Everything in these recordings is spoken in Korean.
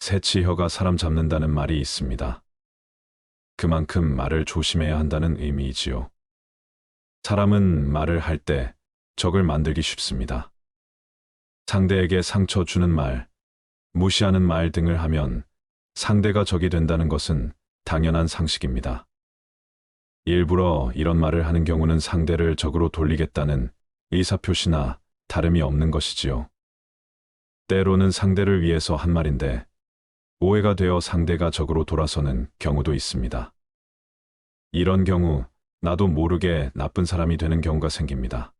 새치혀가 사람 잡는다는 말이 있습니다. 그만큼 말을 조심해야 한다는 의미이지요. 사람은 말을 할 때 적을 만들기 쉽습니다. 상대에게 상처 주는 말, 무시하는 말 등을 하면 상대가 적이 된다는 것은 당연한 상식입니다. 일부러 이런 말을 하는 경우는 상대를 적으로 돌리겠다는 의사표시나 다름이 없는 것이지요. 때로는 상대를 위해서 한 말인데 오해가 되어 상대가 적으로 돌아서는 경우도 있습니다. 이런 경우 나도 모르게 나쁜 사람이 되는 경우가 생깁니다.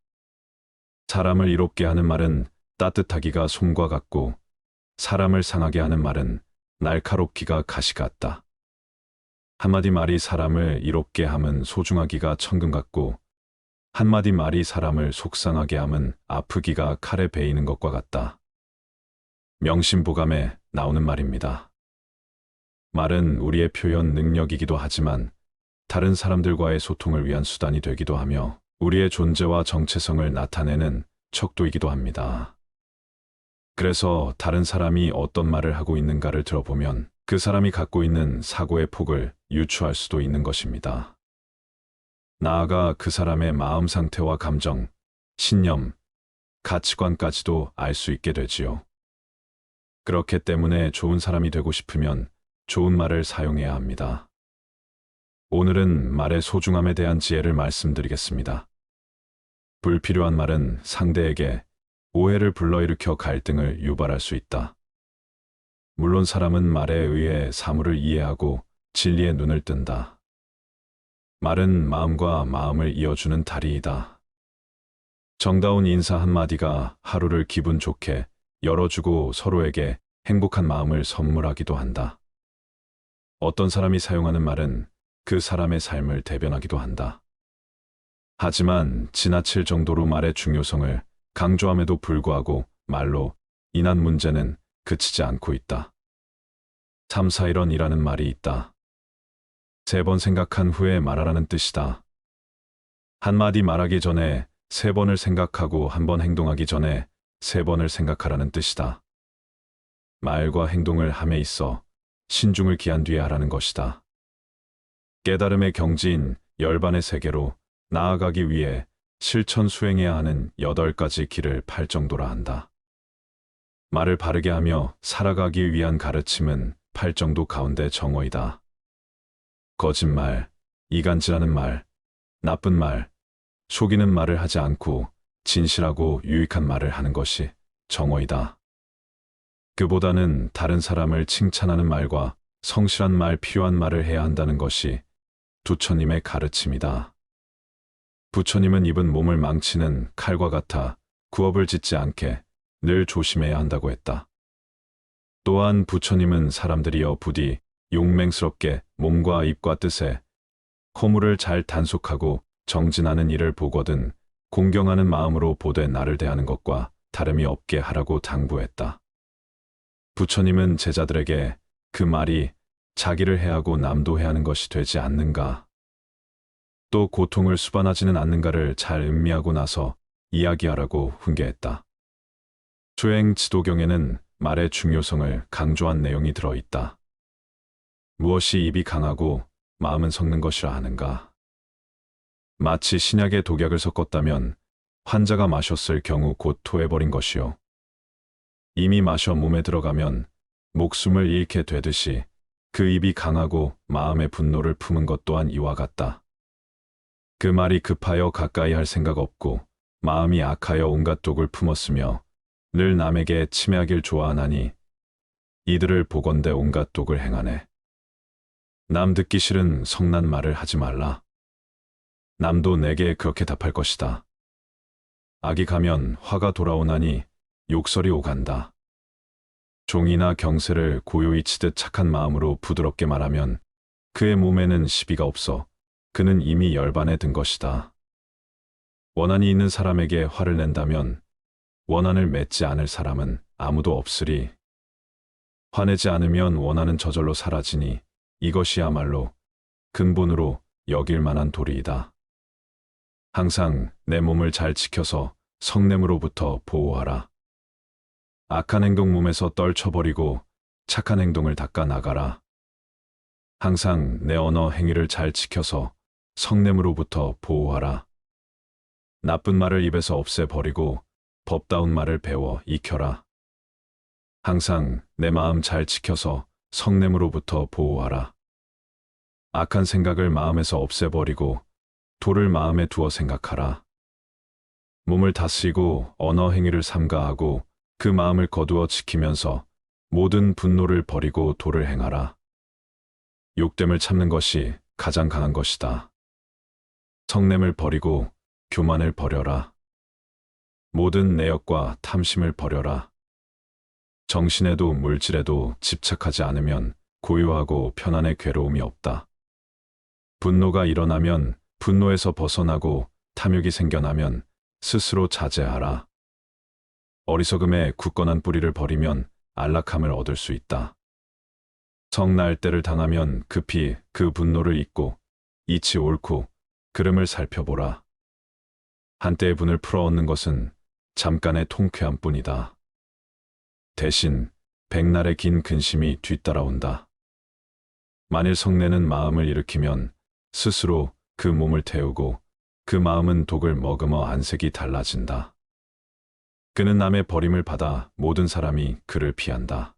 사람을 이롭게 하는 말은 따뜻하기가 솜과 같고 사람을 상하게 하는 말은 날카롭기가 가시 같다. 한마디 말이 사람을 이롭게 함은 소중하기가 천금 같고 한마디 말이 사람을 속상하게 함은 아프기가 칼에 베이는 것과 같다. 명심보감에 나오는 말입니다. 말은 우리의 표현 능력이기도 하지만 다른 사람들과의 소통을 위한 수단이 되기도 하며 우리의 존재와 정체성을 나타내는 척도이기도 합니다. 그래서 다른 사람이 어떤 말을 하고 있는가를 들어보면 그 사람이 갖고 있는 사고의 폭을 유추할 수도 있는 것입니다. 나아가 그 사람의 마음 상태와 감정, 신념, 가치관까지도 알 수 있게 되지요. 그렇기 때문에 좋은 사람이 되고 싶으면 좋은 말을 사용해야 합니다. 오늘은 말의 소중함에 대한 지혜를 말씀드리겠습니다. 불필요한 말은 상대에게 오해를 불러일으켜 갈등을 유발할 수 있다. 물론 사람은 말에 의해 사물을 이해하고 진리의 눈을 뜬다. 말은 마음과 마음을 이어주는 다리이다. 정다운 인사 한마디가 하루를 기분 좋게 열어주고 서로에게 행복한 마음을 선물하기도 한다. 어떤 사람이 사용하는 말은 그 사람의 삶을 대변하기도 한다. 하지만 지나칠 정도로 말의 중요성을 강조함에도 불구하고 말로 인한 문제는 그치지 않고 있다. 3, 4일언이라는 말이 있다. 3번 생각한 후에 말하라는 뜻이다. 한마디 말하기 전에 3번을 생각하고 1번 행동하기 전에 3번을 생각하라는 뜻이다. 말과 행동을 함에 있어 신중을 기한 뒤에 하라는 것이다. 깨달음의 경지인 열반의 세계로 나아가기 위해 실천 수행해야 하는 8가지 길을 팔정도라 한다. 말을 바르게 하며 살아가기 위한 가르침은 팔정도 가운데 정어이다. 거짓말, 이간질하는 말, 나쁜 말, 속이는 말을 하지 않고 진실하고 유익한 말을 하는 것이 정어이다. 그보다는 다른 사람을 칭찬하는 말과 성실한 말, 필요한 말을 해야 한다는 것이 부처님의 가르침이다. 부처님은 입은 몸을 망치는 칼과 같아 구업을 짓지 않게 늘 조심해야 한다고 했다. 또한 부처님은 사람들이여 부디 용맹스럽게 몸과 입과 뜻에 허물을 잘 단속하고 정진하는 일을 보거든 공경하는 마음으로 보되 나를 대하는 것과 다름이 없게 하라고 당부했다. 부처님은 제자들에게 그 말이 자기를 해하고 남도 해하는 것이 되지 않는가, 또 고통을 수반하지는 않는가를 잘 음미하고 나서 이야기하라고 훈계했다. 수행 지도경에는 말의 중요성을 강조한 내용이 들어있다. 무엇이 입이 강하고 마음은 섞는 것이라 하는가. 마치 신약에 독약을 섞었다면 환자가 마셨을 경우 곧 토해버린 것이요. 이미 마셔 몸에 들어가면 목숨을 잃게 되듯이 그 입이 강하고 마음의 분노를 품은 것 또한 이와 같다. 그 말이 급하여 가까이 할 생각 없고 마음이 악하여 온갖 독을 품었으며 늘 남에게 침해하길 좋아하나니 이들을 보건대 온갖 독을 행하네. 남 듣기 싫은 성난 말을 하지 말라. 남도 내게 그렇게 답할 것이다. 악이 가면 화가 돌아오나니 욕설이 오간다. 종이나 경세를 고요히 치듯 착한 마음으로 부드럽게 말하면 그의 몸에는 시비가 없어 그는 이미 열반에 든 것이다. 원한이 있는 사람에게 화를 낸다면 원한을 맺지 않을 사람은 아무도 없으리. 화내지 않으면 원한은 저절로 사라지니 이것이야말로 근본으로 여길 만한 도리이다. 항상 내 몸을 잘 지켜서 성냄으로부터 보호하라. 악한 행동 몸에서 떨쳐버리고 착한 행동을 닦아 나가라. 항상 내 언어 행위를 잘 지켜서 성냄으로부터 보호하라. 나쁜 말을 입에서 없애버리고 법다운 말을 배워 익혀라. 항상 내 마음 잘 지켜서 성냄으로부터 보호하라. 악한 생각을 마음에서 없애버리고 도를 마음에 두어 생각하라. 몸을 다스리고 언어 행위를 삼가하고 그 마음을 거두어 지키면서 모든 분노를 버리고 도를 행하라. 욕됨을 참는 것이 가장 강한 것이다. 성냄을 버리고 교만을 버려라. 모든 내역과 탐심을 버려라. 정신에도 물질에도 집착하지 않으면 고요하고 편안의 괴로움이 없다. 분노가 일어나면 분노에서 벗어나고 탐욕이 생겨나면 스스로 자제하라. 어리석음에 굳건한 뿌리를 버리면 안락함을 얻을 수 있다. 성날 때를 당하면 급히 그 분노를 잊고 이치 옳고 그름을 살펴보라. 한때의 분을 풀어од는 것은 잠깐의 통쾌함 뿐이다. 대신 백날의 긴 근심이 뒤따라온다. 만일 성내는 마음을 일으키면 스스로 그 몸을 태우고 그 마음은 독을 머금어 안색이 달라진다. 그는 남의 버림을 받아 모든 사람이 그를 피한다.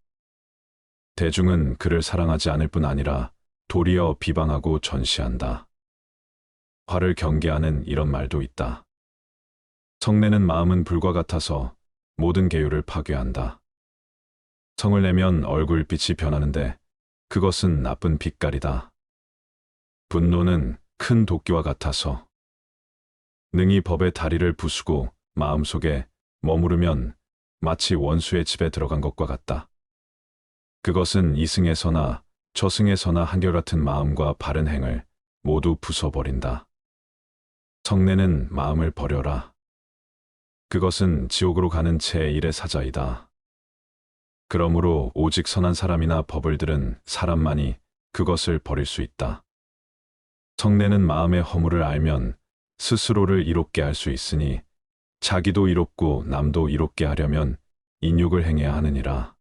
대중은 그를 사랑하지 않을 뿐 아니라 도리어 비방하고 전시한다. 화를 경계하는 이런 말도 있다. 성내는 마음은 불과 같아서 모든 계율을 파괴한다. 성을 내면 얼굴빛이 변하는데 그것은 나쁜 빛깔이다. 분노는 큰 도끼와 같아서 능히 법의 다리를 부수고 마음속에 머무르면 마치 원수의 집에 들어간 것과 같다. 그것은 이승에서나 저승에서나 한결같은 마음과 바른 행을 모두 부숴버린다. 성내는 마음을 버려라. 그것은 지옥으로 가는 제1의 사자이다. 그러므로 오직 선한 사람이나 법을 들은 사람만이 그것을 버릴 수 있다. 성내는 마음의 허물을 알면 스스로를 이롭게 할 수 있으니 자기도 이롭고 남도 이롭게 하려면 인욕을 행해야 하느니라.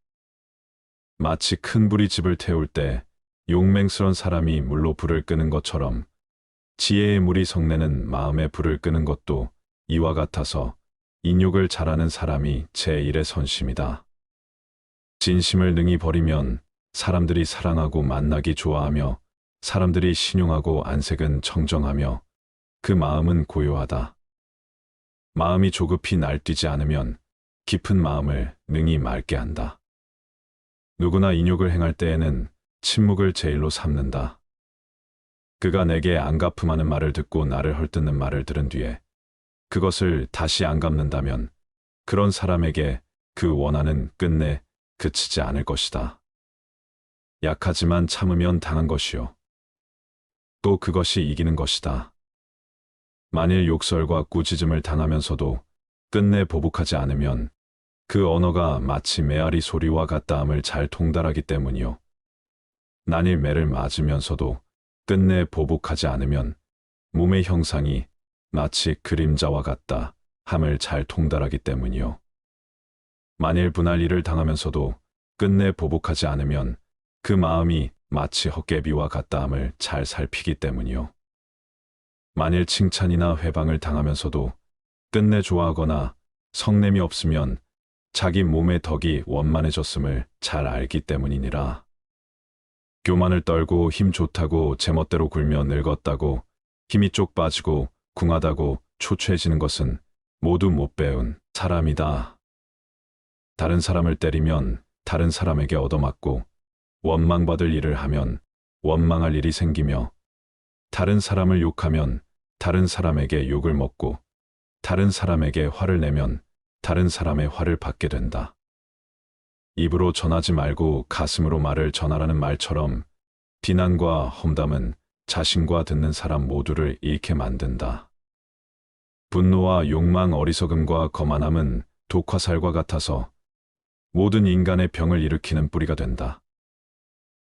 마치 큰 불이 집을 태울 때 용맹스런 사람이 물로 불을 끄는 것처럼 지혜의 물이 성내는 마음의 불을 끄는 것도 이와 같아서 인욕을 잘하는 사람이 제1의 선심이다. 진심을 능히 버리면 사람들이 사랑하고 만나기 좋아하며 사람들이 신용하고 안색은 청정하며 그 마음은 고요하다. 마음이 조급히 날뛰지 않으면 깊은 마음을 능히 맑게 한다. 누구나 인욕을 행할 때에는 침묵을 제일로 삼는다. 그가 내게 안 갚음하는 말을 듣고 나를 헐뜯는 말을 들은 뒤에 그것을 다시 안 갚는다면 그런 사람에게 그 원한은 끝내 그치지 않을 것이다. 약하지만 참으면 당한 것이요. 또 그것이 이기는 것이다. 만일 욕설과 꾸짖음을 당하면서도 끝내 보복하지 않으면 그 언어가 마치 메아리 소리와 같다함을 잘 통달하기 때문이요. 난일 매를 맞으면서도 끝내 보복하지 않으면 몸의 형상이 마치 그림자와 같다 함을 잘 통달하기 때문이요. 만일 분할 일을 당하면서도 끝내 보복하지 않으면 그 마음이 마치 헛개비와 같다함을 잘 살피기 때문이요. 만일 칭찬이나 회방을 당하면서도 끝내 좋아하거나 성냄이 없으면 자기 몸의 덕이 원만해졌음을 잘 알기 때문이니라. 교만을 떨고 힘 좋다고 제멋대로 굴며 늙었다고 힘이 쪽 빠지고 궁하다고 초췌해지는 것은 모두 못 배운 사람이다. 다른 사람을 때리면 다른 사람에게 얻어맞고 원망받을 일을 하면 원망할 일이 생기며 다른 사람을 욕하면 다른 사람에게 욕을 먹고 다른 사람에게 화를 내면 다른 사람의 화를 받게 된다. 입으로 전하지 말고 가슴으로 말을 전하라는 말처럼 비난과 험담은 자신과 듣는 사람 모두를 잃게 만든다. 분노와 욕망, 어리석음과 거만함은 독화살과 같아서 모든 인간의 병을 일으키는 뿌리가 된다.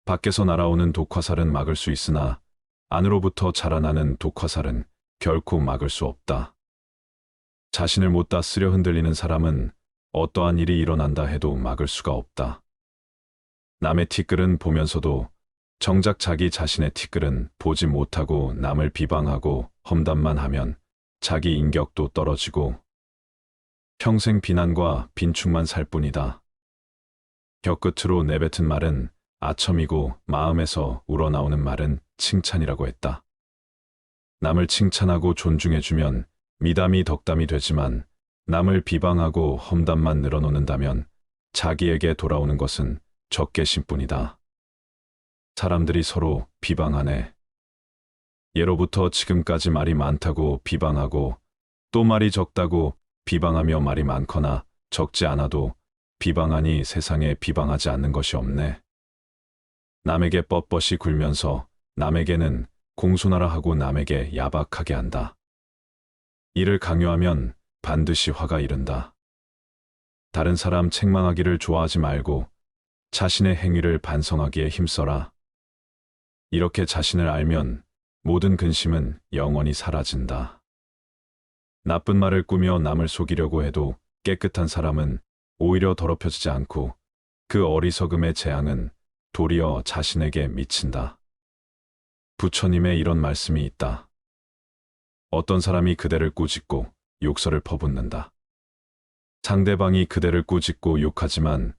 밖에서 날아오는 독화살은 막을 수 있으나 안으로부터 자라나는 독화살은 결코 막을 수 없다. 자신을 못 다스려 흔들리는 사람은 어떠한 일이 일어난다 해도 막을 수가 없다. 남의 티끌은 보면서도 정작 자기 자신의 티끌은 보지 못하고 남을 비방하고 험담만 하면 자기 인격도 떨어지고 평생 비난과 빈축만 살 뿐이다. 혀끝으로 내뱉은 말은 아첨이고 마음에서 우러나오는 말은 칭찬이라고 했다. 남을 칭찬하고 존중해주면 미담이 덕담이 되지만 남을 비방하고 험담만 늘어놓는다면 자기에게 돌아오는 것은 적개심뿐이다. 사람들이 서로 비방하네. 예로부터 지금까지 말이 많다고 비방하고 또 말이 적다고 비방하며 말이 많거나 적지 않아도 비방하니 세상에 비방하지 않는 것이 없네. 남에게 뻣뻣이 굴면서 남에게는 공손하라 하고 남에게 야박하게 한다. 이를 강요하면 반드시 화가 이른다. 다른 사람 책망하기를 좋아하지 말고 자신의 행위를 반성하기에 힘써라. 이렇게 자신을 알면 모든 근심은 영원히 사라진다. 나쁜 말을 꾸며 남을 속이려고 해도 깨끗한 사람은 오히려 더럽혀지지 않고 그 어리석음의 재앙은 도리어 자신에게 미친다. 부처님의 이런 말씀이 있다. 어떤 사람이 그대를 꾸짖고 욕설을 퍼붓는다. 상대방이 그대를 꾸짖고 욕하지만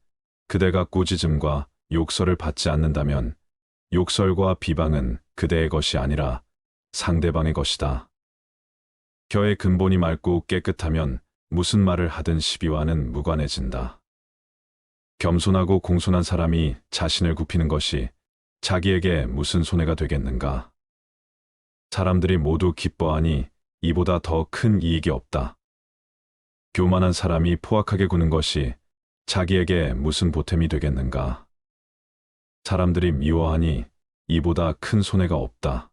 그대가 꾸짖음과 욕설을 받지 않는다면 욕설과 비방은 그대의 것이 아니라 상대방의 것이다. 혀의 근본이 맑고 깨끗하면 무슨 말을 하든 시비와는 무관해진다. 겸손하고 공손한 사람이 자신을 굽히는 것이 자기에게 무슨 손해가 되겠는가. 사람들이 모두 기뻐하니 이보다 더 큰 이익이 없다. 교만한 사람이 포악하게 구는 것이 자기에게 무슨 보탬이 되겠는가. 사람들이 미워하니 이보다 큰 손해가 없다.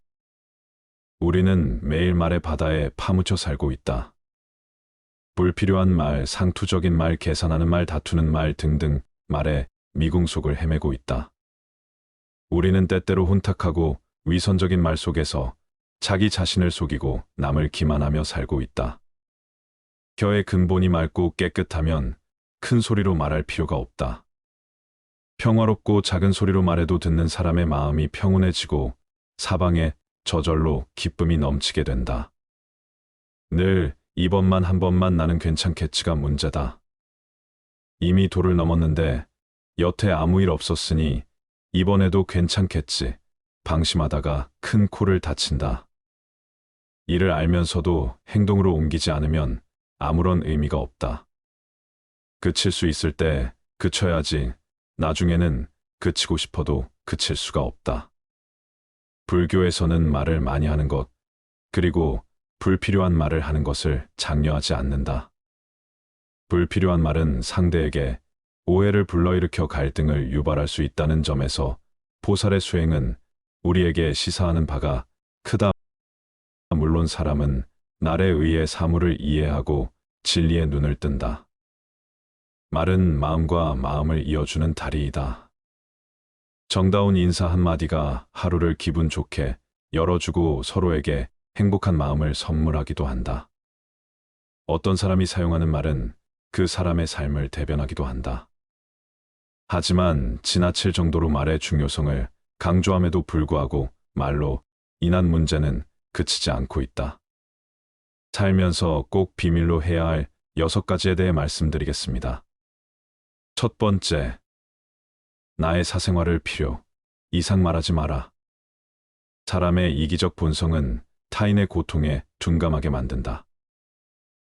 우리는 매일 말의 바다에 파묻혀 살고 있다. 불필요한 말, 상투적인 말, 계산하는 말, 다투는 말 등등 말에 미궁 속을 헤매고 있다. 우리는 때때로 혼탁하고 위선적인 말 속에서 자기 자신을 속이고 남을 기만하며 살고 있다. 혀의 근본이 맑고 깨끗하면 큰 소리로 말할 필요가 없다. 평화롭고 작은 소리로 말해도 듣는 사람의 마음이 평온해지고 사방에 저절로 기쁨이 넘치게 된다. 늘 이번만 한 번만 나는 괜찮겠지가 문제다. 이미 도를 넘었는데 여태 아무 일 없었으니 이번에도 괜찮겠지 방심하다가 큰 코를 다친다. 이를 알면서도 행동으로 옮기지 않으면 아무런 의미가 없다. 그칠 수 있을 때 그쳐야지 나중에는 그치고 싶어도 그칠 수가 없다. 불교에서는 말을 많이 하는 것, 그리고 불필요한 말을 하는 것을 장려하지 않는다. 불필요한 말은 상대에게 오해를 불러일으켜 갈등을 유발할 수 있다는 점에서 보살의 수행은 우리에게 시사하는 바가 크다. 물론 사람은 날에 의해 사물을 이해하고 진리에 눈을 뜬다. 말은 마음과 마음을 이어주는 다리이다. 정다운 인사 한마디가 하루를 기분 좋게 열어주고 서로에게 행복한 마음을 선물하기도 한다. 어떤 사람이 사용하는 말은 그 사람의 삶을 대변하기도 한다. 하지만 지나칠 정도로 말의 중요성을 강조함에도 불구하고 말로 인한 문제는 그치지 않고 있다. 살면서 꼭 비밀로 해야 할 6가지에 대해 말씀드리겠습니다. 첫 번째, 나의 사생활을 필요 이상 말하지 마라. 사람의 이기적 본성은 타인의 고통에 둔감하게 만든다.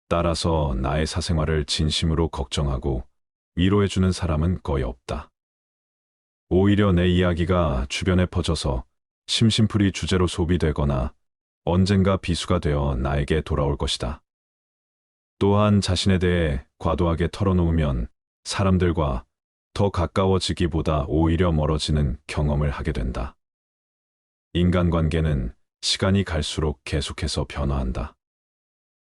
따라서 나의 사생활을 진심으로 걱정하고 위로해주는 사람은 거의 없다. 오히려 내 이야기가 주변에 퍼져서 심심풀이 주제로 소비되거나 언젠가 비수가 되어 나에게 돌아올 것이다. 또한 자신에 대해 과도하게 털어놓으면 사람들과 더 가까워지기보다 오히려 멀어지는 경험을 하게 된다. 인간관계는 시간이 갈수록 계속해서 변화한다.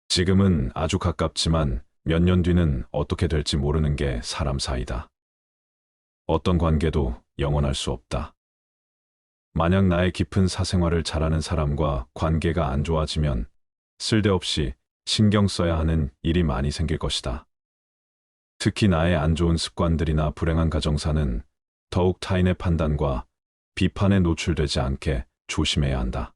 지금은 아주 가깝지만 몇 년 뒤는 어떻게 될지 모르는 게 사람 사이다. 어떤 관계도 영원할 수 없다. 만약 나의 깊은 사생활을 잘 아는 사람과 관계가 안 좋아지면 쓸데없이 신경 써야 하는 일이 많이 생길 것이다. 특히 나의 안 좋은 습관들이나 불행한 가정사는 더욱 타인의 판단과 비판에 노출되지 않게 조심해야 한다.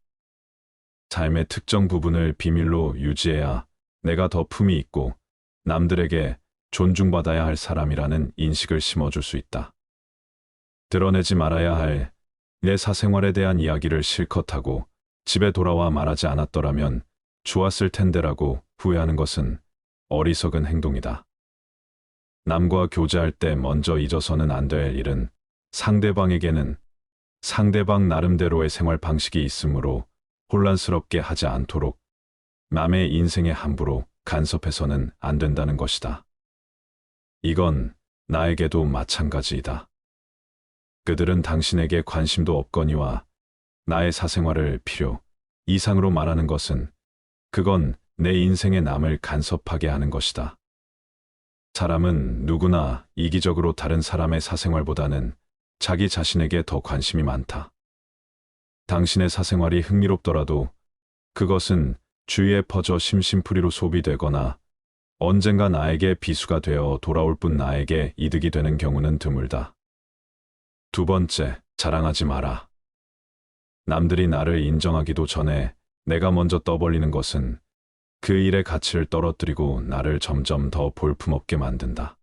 삶의 특정 부분을 비밀로 유지해야 내가 더 품위 있고 남들에게 존중받아야 할 사람이라는 인식을 심어줄 수 있다. 드러내지 말아야 할 내 사생활에 대한 이야기를 실컷 하고 집에 돌아와 말하지 않았더라면 좋았을 텐데라고 후회하는 것은 어리석은 행동이다. 남과 교제할 때 먼저 잊어서는 안 될 일은 상대방에게는 상대방 나름대로의 생활 방식이 있으므로 혼란스럽게 하지 않도록 남의 인생에 함부로 간섭해서는 안 된다는 것이다. 이건 나에게도 마찬가지이다. 그들은 당신에게 관심도 없거니와 나의 사생활을 필요 이상으로 말하는 것은 그건 내 인생에 남을 간섭하게 하는 것이다. 사람은 누구나 이기적으로 다른 사람의 사생활보다는 자기 자신에게 더 관심이 많다. 당신의 사생활이 흥미롭더라도 그것은 주위에 퍼져 심심풀이로 소비되거나 언젠가 나에게 비수가 되어 돌아올 뿐 나에게 이득이 되는 경우는 드물다. 두 번째, 자랑하지 마라. 남들이 나를 인정하기도 전에 내가 먼저 떠벌리는 것은 그 일의 가치를 떨어뜨리고 나를 점점 더 볼품없게 만든다.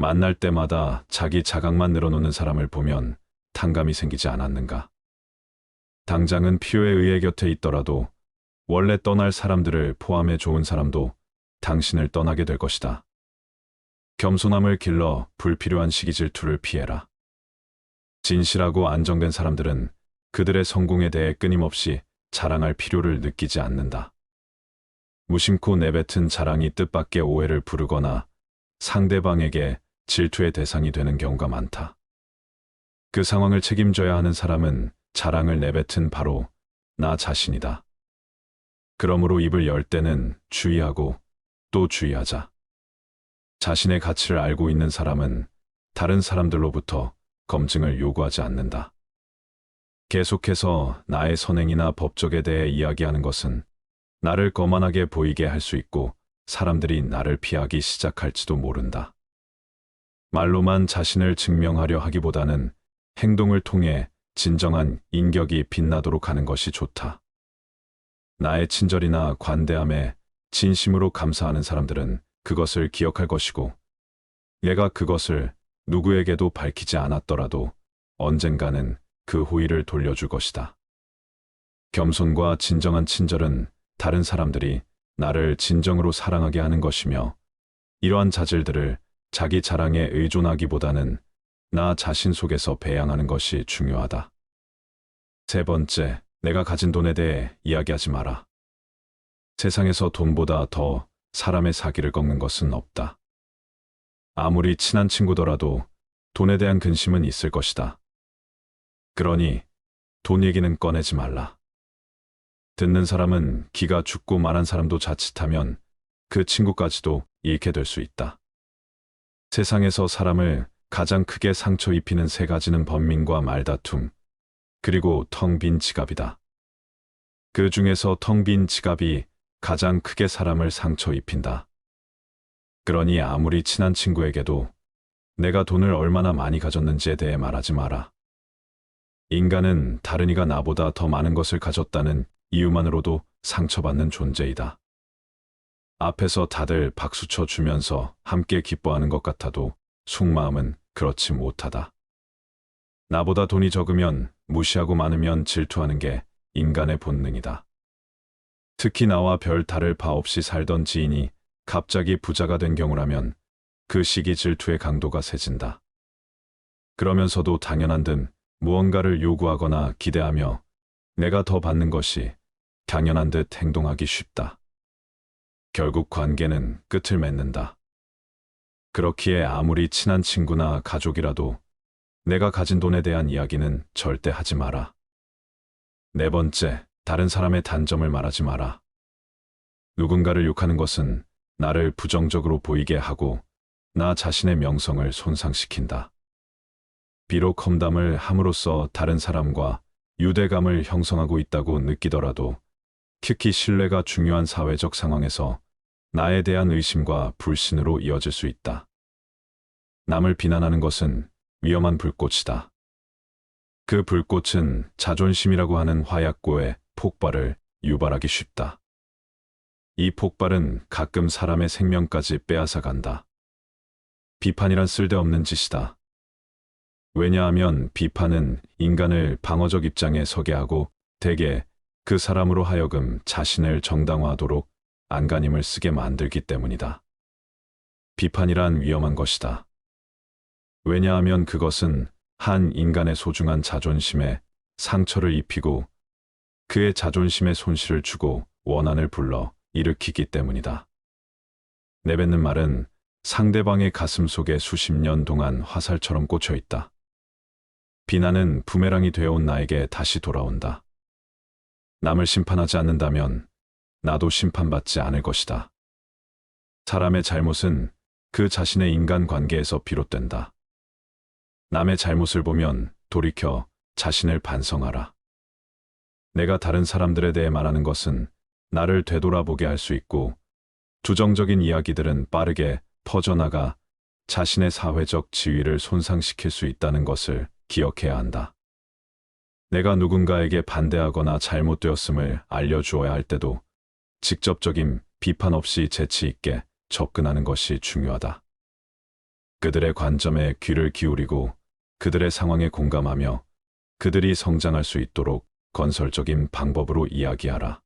만날 때마다 자기 자각만 늘어놓는 사람을 보면 탕감이 생기지 않았는가? 당장은 필요에 의해 곁에 있더라도 원래 떠날 사람들을 포함해 좋은 사람도 당신을 떠나게 될 것이다. 겸손함을 길러 불필요한 시기 질투를 피해라. 진실하고 안정된 사람들은 그들의 성공에 대해 끊임없이 자랑할 필요를 느끼지 않는다. 무심코 내뱉은 자랑이 뜻밖의 오해를 부르거나 상대방에게 질투의 대상이 되는 경우가 많다. 그 상황을 책임져야 하는 사람은 자랑을 내뱉은 바로 나 자신이다. 그러므로 입을 열 때는 주의하고 또 주의하자. 자신의 가치를 알고 있는 사람은 다른 사람들로부터 검증을 요구하지 않는다. 계속해서 나의 선행이나 법적에 대해 이야기하는 것은 나를 거만하게 보이게 할 수 있고 사람들이 나를 피하기 시작할지도 모른다. 말로만 자신을 증명하려 하기보다는 행동을 통해 진정한 인격이 빛나도록 하는 것이 좋다. 나의 친절이나 관대함에 진심으로 감사하는 사람들은 그것을 기억할 것이고 내가 그것을 누구에게도 밝히지 않았더라도 언젠가는 그 호의를 돌려줄 것이다. 겸손과 진정한 친절은 다른 사람들이 나를 진정으로 사랑하게 하는 것이며 이러한 자질들을 자기 자랑에 의존하기보다는 나 자신 속에서 배양하는 것이 중요하다. 세 번째, 내가 가진 돈에 대해 이야기하지 마라. 세상에서 돈보다 더 사람의 사기를 꺾는 것은 없다. 아무리 친한 친구더라도 돈에 대한 근심은 있을 것이다. 그러니 돈 얘기는 꺼내지 말라. 듣는 사람은 기가 죽고 말한 사람도 자칫하면 그 친구까지도 잃게 될 수 있다. 세상에서 사람을 가장 크게 상처 입히는 세 가지는 번민과 말다툼, 그리고 텅 빈 지갑이다. 그 중에서 텅 빈 지갑이 가장 크게 사람을 상처 입힌다. 그러니 아무리 친한 친구에게도 내가 돈을 얼마나 많이 가졌는지에 대해 말하지 마라. 인간은 다른 이가 나보다 더 많은 것을 가졌다는 이유만으로도 상처받는 존재이다. 앞에서 다들 박수쳐 주면서 함께 기뻐하는 것 같아도 속마음은 그렇지 못하다. 나보다 돈이 적으면 무시하고 많으면 질투하는 게 인간의 본능이다. 특히 나와 별 다를 바 없이 살던 지인이 갑자기 부자가 된 경우라면 그 시기 질투의 강도가 세진다. 그러면서도 당연한 듯 무언가를 요구하거나 기대하며 내가 더 받는 것이 당연한 듯 행동하기 쉽다. 결국 관계는 끝을 맺는다. 그렇기에 아무리 친한 친구나 가족이라도 내가 가진 돈에 대한 이야기는 절대 하지 마라. 네 번째, 다른 사람의 단점을 말하지 마라. 누군가를 욕하는 것은 나를 부정적으로 보이게 하고 나 자신의 명성을 손상시킨다. 비록 험담을 함으로써 다른 사람과 유대감을 형성하고 있다고 느끼더라도 특히 신뢰가 중요한 사회적 상황에서 나에 대한 의심과 불신으로 이어질 수 있다. 남을 비난하는 것은 위험한 불꽃이다. 그 불꽃은 자존심이라고 하는 화약고의 폭발을 유발하기 쉽다. 이 폭발은 가끔 사람의 생명까지 빼앗아 간다. 비판이란 쓸데없는 짓이다. 왜냐하면 비판은 인간을 방어적 입장에 서게 하고 대개 그 사람으로 하여금 자신을 정당화하도록 안간힘을 쓰게 만들기 때문이다. 비판이란 위험한 것이다. 왜냐하면 그것은 한 인간의 소중한 자존심에 상처를 입히고 그의 자존심에 손실을 주고 원한을 불러 일으키기 때문이다. 내뱉는 말은 상대방의 가슴 속에 수십 년 동안 화살처럼 꽂혀 있다. 비난은 부메랑이 되어온 나에게 다시 돌아온다. 남을 심판하지 않는다면 나도 심판받지 않을 것이다. 사람의 잘못은 그 자신의 인간관계에서 비롯된다. 남의 잘못을 보면 돌이켜 자신을 반성하라. 내가 다른 사람들에 대해 말하는 것은 나를 되돌아보게 할 수 있고 주정적인 이야기들은 빠르게 퍼져나가 자신의 사회적 지위를 손상시킬 수 있다는 것을 기억해야 한다. 내가 누군가에게 반대하거나 잘못되었음을 알려주어야 할 때도 직접적인 비판 없이 재치 있게 접근하는 것이 중요하다. 그들의 관점에 귀를 기울이고 그들의 상황에 공감하며 그들이 성장할 수 있도록 건설적인 방법으로 이야기하라.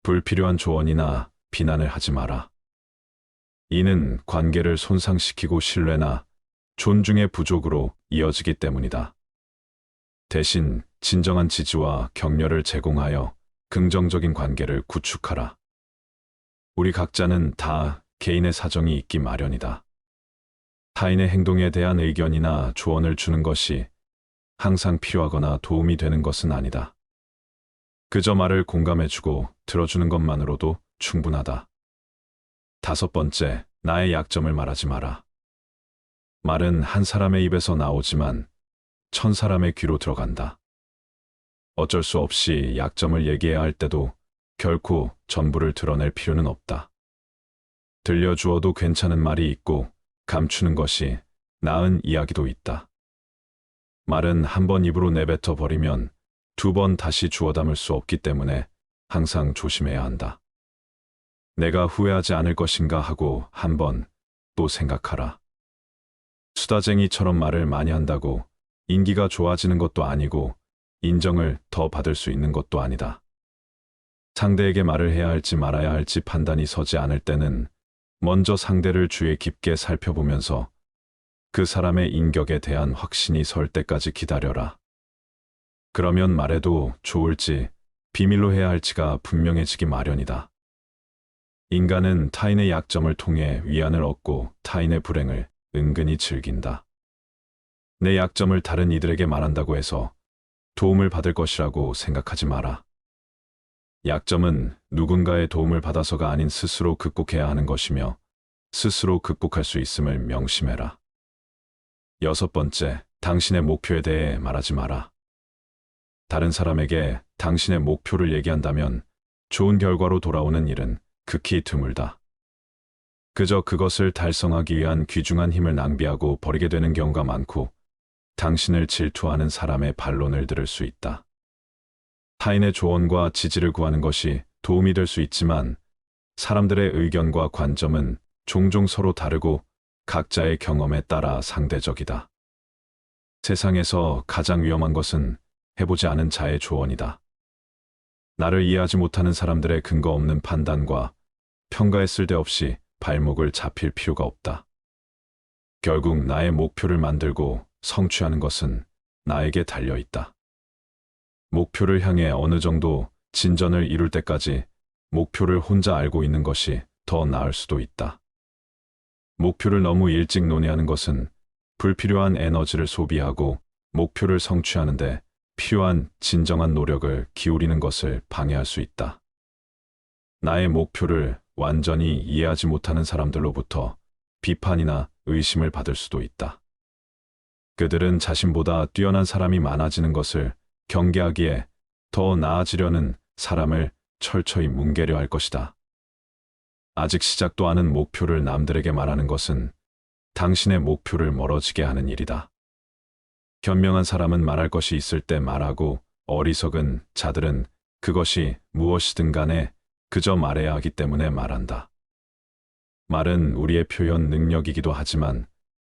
불필요한 조언이나 비난을 하지 마라. 이는 관계를 손상시키고 신뢰나 존중의 부족으로 이어지기 때문이다. 대신 진정한 지지와 격려를 제공하여 긍정적인 관계를 구축하라. 우리 각자는 다 개인의 사정이 있기 마련이다. 타인의 행동에 대한 의견이나 조언을 주는 것이 항상 필요하거나 도움이 되는 것은 아니다. 그저 말을 공감해주고 들어주는 것만으로도 충분하다. 5번째, 나의 약점을 말하지 마라. 말은 한 사람의 입에서 나오지만 1000사람의 귀로 들어간다. 어쩔 수 없이 약점을 얘기해야 할 때도 결코 전부를 드러낼 필요는 없다. 들려주어도 괜찮은 말이 있고 감추는 것이 나은 이야기도 있다. 말은 한 번 입으로 내뱉어 버리면 2번 다시 주워 담을 수 없기 때문에 항상 조심해야 한다. 내가 후회하지 않을 것인가 하고 한 번 또 생각하라. 수다쟁이처럼 말을 많이 한다고 인기가 좋아지는 것도 아니고 인정을 더 받을 수 있는 것도 아니다. 상대에게 말을 해야 할지 말아야 할지 판단이 서지 않을 때는 먼저 상대를 주의 깊게 살펴보면서 그 사람의 인격에 대한 확신이 설 때까지 기다려라. 그러면 말해도 좋을지 비밀로 해야 할지가 분명해지기 마련이다. 인간은 타인의 약점을 통해 위안을 얻고 타인의 불행을 은근히 즐긴다. 내 약점을 다른 이들에게 말한다고 해서 도움을 받을 것이라고 생각하지 마라. 약점은 누군가의 도움을 받아서가 아닌 스스로 극복해야 하는 것이며 스스로 극복할 수 있음을 명심해라. 6번째, 당신의 목표에 대해 말하지 마라. 다른 사람에게 당신의 목표를 얘기한다면 좋은 결과로 돌아오는 일은 극히 드물다. 그저 그것을 달성하기 위한 귀중한 힘을 낭비하고 버리게 되는 경우가 많고 당신을 질투하는 사람의 반론을 들을 수 있다. 타인의 조언과 지지를 구하는 것이 도움이 될 수 있지만 사람들의 의견과 관점은 종종 서로 다르고 각자의 경험에 따라 상대적이다. 세상에서 가장 위험한 것은 해보지 않은 자의 조언이다. 나를 이해하지 못하는 사람들의 근거 없는 판단과 평가에 쓸데없이 발목을 잡힐 필요가 없다. 결국 나의 목표를 만들고 성취하는 것은 나에게 달려 있다. 목표를 향해 어느 정도 진전을 이룰 때까지 목표를 혼자 알고 있는 것이 더 나을 수도 있다. 목표를 너무 일찍 논의하는 것은 불필요한 에너지를 소비하고 목표를 성취하는데 필요한 진정한 노력을 기울이는 것을 방해할 수 있다. 나의 목표를 완전히 이해하지 못하는 사람들로부터 비판이나 의심을 받을 수도 있다. 그들은 자신보다 뛰어난 사람이 많아지는 것을 경계하기에 더 나아지려는 사람을 철저히 뭉개려 할 것이다. 아직 시작도 않은 목표를 남들에게 말하는 것은 당신의 목표를 멀어지게 하는 일이다. 현명한 사람은 말할 것이 있을 때 말하고 어리석은 자들은 그것이 무엇이든 간에 그저 말해야 하기 때문에 말한다. 말은 우리의 표현 능력이기도 하지만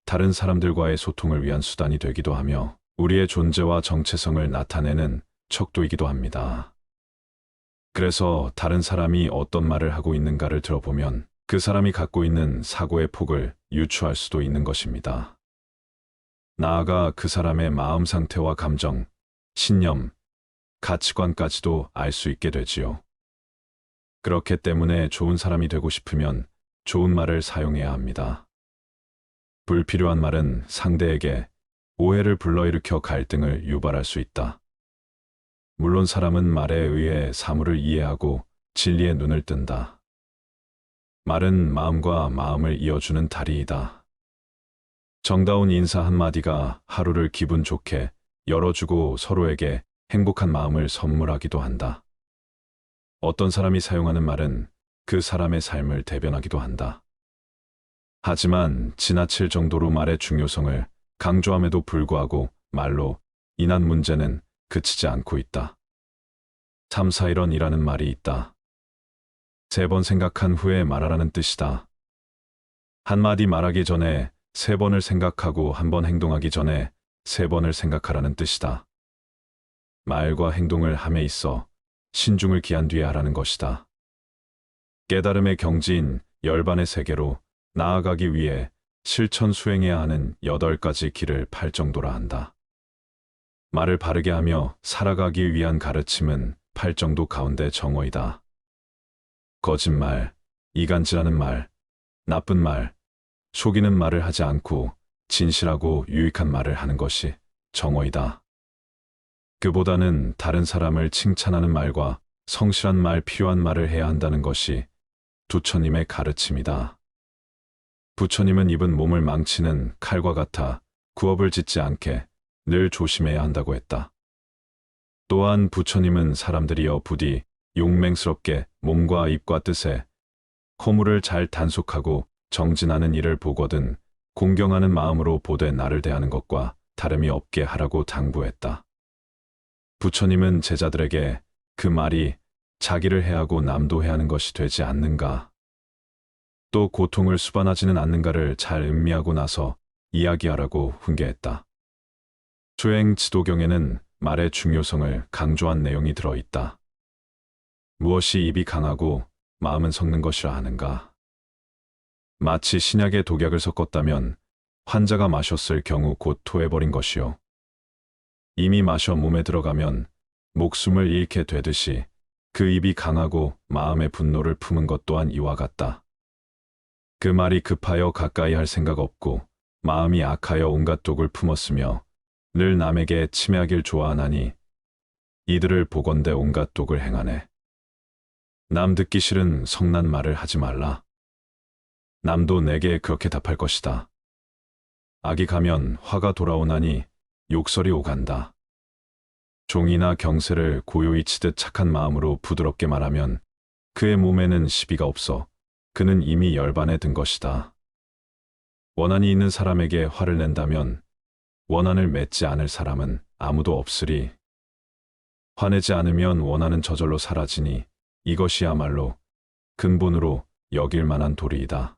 다른 사람들과의 소통을 위한 수단이 되기도 하며 우리의 존재와 정체성을 나타내는 척도이기도 합니다. 그래서 다른 사람이 어떤 말을 하고 있는가를 들어보면 그 사람이 갖고 있는 사고의 폭을 유추할 수도 있는 것입니다. 나아가 그 사람의 마음 상태와 감정, 신념, 가치관까지도 알 수 있게 되지요. 그렇기 때문에 좋은 사람이 되고 싶으면 좋은 말을 사용해야 합니다. 불필요한 말은 상대에게 오해를 불러일으켜 갈등을 유발할 수 있다. 물론 사람은 말에 의해 사물을 이해하고 진리에 눈을 뜬다. 말은 마음과 마음을 이어주는 다리이다. 정다운 인사 한마디가 하루를 기분 좋게 열어주고 서로에게 행복한 마음을 선물하기도 한다. 어떤 사람이 사용하는 말은 그 사람의 삶을 대변하기도 한다. 하지만 지나칠 정도로 말의 중요성을 강조함에도 불구하고 말로 인한 문제는 그치지 않고 있다. 3, 4, 1원이라는 말이 있다. 3번 생각한 후에 말하라는 뜻이다. 한마디 말하기 전에 3번을 생각하고 1번 행동하기 전에 3번을 생각하라는 뜻이다. 말과 행동을 함에 있어 신중을 기한 뒤에 하라는 것이다. 깨달음의 경지인 열반의 세계로 나아가기 위해 실천 수행해야 하는 8가지 길을 팔 정도라 한다. 말을 바르게 하며 살아가기 위한 가르침은 8정도 가운데 정오이다. 거짓말, 이간질하는 말, 나쁜 말, 속이는 말을 하지 않고 진실하고 유익한 말을 하는 것이 정오이다. 그보다는 다른 사람을 칭찬하는 말과 성실한 말, 필요한 말을 해야 한다는 것이 부처님의 가르침이다. 부처님은 입은 몸을 망치는 칼과 같아 구업을 짓지 않게 늘 조심해야 한다고 했다. 또한 부처님은 사람들이여 부디 용맹스럽게 몸과 입과 뜻에 허물을 잘 단속하고 정진하는 일을 보거든 공경하는 마음으로 보되 나를 대하는 것과 다름이 없게 하라고 당부했다. 부처님은 제자들에게 그 말이 자기를 해하고 남도 해하는 것이 되지 않는가, 또 고통을 수반하지는 않는가를 잘 음미하고 나서 이야기하라고 훈계했다. 수행 지도경에는 말의 중요성을 강조한 내용이 들어있다. 무엇이 입이 강하고 마음은 섞는 것이라 하는가. 마치 신약에 독약을 섞었다면 환자가 마셨을 경우 곧 토해버린 것이요. 이미 마셔 몸에 들어가면 목숨을 잃게 되듯이 그 입이 강하고 마음의 분노를 품은 것 또한 이와 같다. 그 말이 급하여 가까이 할 생각 없고 마음이 악하여 온갖 독을 품었으며 늘 남에게 침해하길 좋아하나니 이들을 보건대 온갖 독을 행하네. 남 듣기 싫은 성난 말을 하지 말라. 남도 내게 그렇게 답할 것이다. 악이 가면 화가 돌아오나니 욕설이 오간다. 종이나 경세를 고요히 치듯 착한 마음으로 부드럽게 말하면 그의 몸에는 시비가 없어 그는 이미 열반에 든 것이다. 원한이 있는 사람에게 화를 낸다면 원한을 맺지 않을 사람은 아무도 없으리. 화내지 않으면 원한은 저절로 사라지니 이것이야말로 근본으로 여길 만한 도리이다.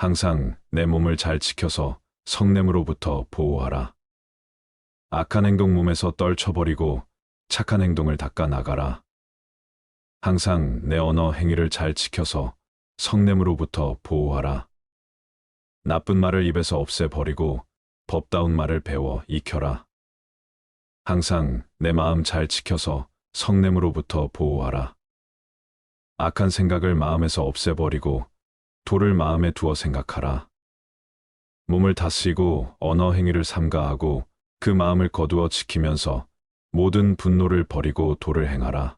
항상 내 몸을 잘 지켜서 성냄으로부터 보호하라. 악한 행동 몸에서 떨쳐버리고 착한 행동을 닦아 나가라. 항상 내 언어 행위를 잘 지켜서 성냄으로부터 보호하라. 나쁜 말을 입에서 없애버리고 법다운 말을 배워 익혀라. 항상 내 마음 잘 지켜서 성냄으로부터 보호하라. 악한 생각을 마음에서 없애버리고 도를 마음에 두어 생각하라. 몸을 다스리고 언어 행위를 삼가하고 그 마음을 거두어 지키면서 모든 분노를 버리고 도를 행하라.